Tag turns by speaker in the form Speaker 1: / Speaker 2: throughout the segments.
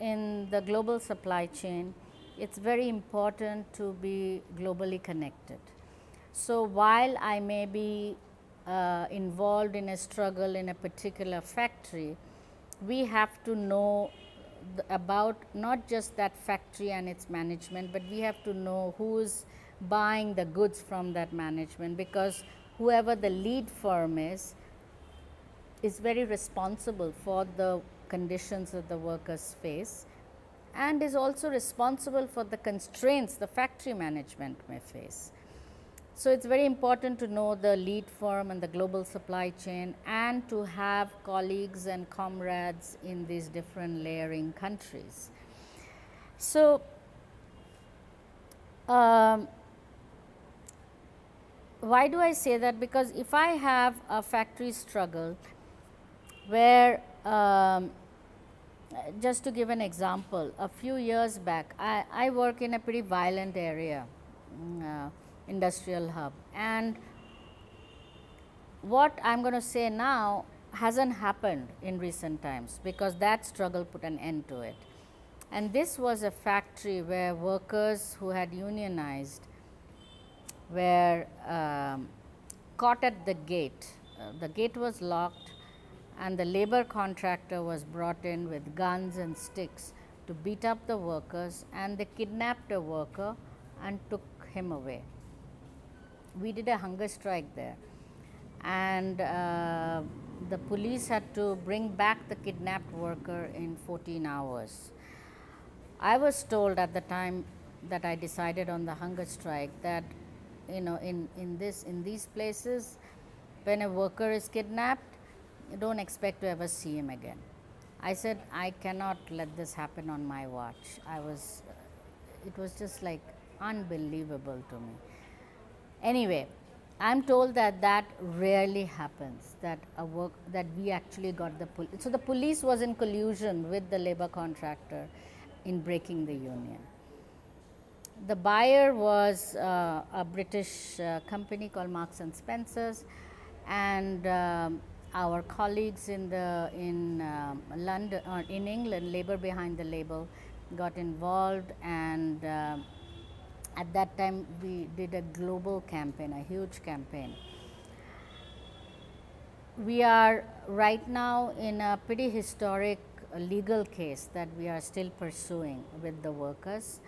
Speaker 1: in the global supply chain, it's very important to be globally connected. So while I may be involved in a struggle in a particular factory, we have to know about not just that factory and its management, but we have to know who is buying the goods from that management, because whoever the lead firm is very responsible for the conditions that the workers face, and is also responsible for the constraints the factory management may face. So, it is very important to know the lead firm and the global supply chain, and to have colleagues and comrades in these different layering countries. So, why do I say that? Because if I have a factory struggle where, just to give an example, a few years back, I work in a pretty violent area, industrial hub, and what I am going to say now hasn't happened in recent times, because that struggle put an end to it. And this was a factory where workers who had unionized were caught at the gate. The gate was locked, and the labor contractor was brought in with guns and sticks to beat up the workers, and they kidnapped a worker and took him away. We did a hunger strike there, and the police had to bring back the kidnapped worker in 14 hours. I was told at the time that I decided on the hunger strike that, in these places, when a worker is kidnapped, you don't expect to ever see him again. I said, I cannot let this happen on my watch. It was just like unbelievable to me. Anyway, I am told that that rarely happens, that we actually got the police. So, the police was in collusion with the labor contractor in breaking the union. The buyer was a British company called Marks and Spencers, and our colleagues in London or in England, Labour Behind the Label, got involved, and at that time we did a global campaign, a huge campaign. We are right now in a pretty historic legal case that we are still pursuing with the workers,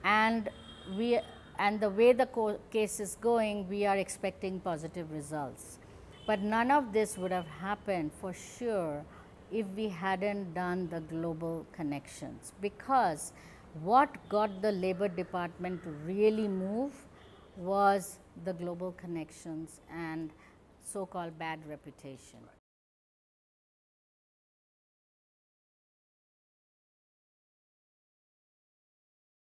Speaker 1: and the way the case is going, we are expecting positive results. But none of this would have happened for sure if we hadn't done the global connections, because what got the Labor Department to really move was the global connections and so-called bad reputation.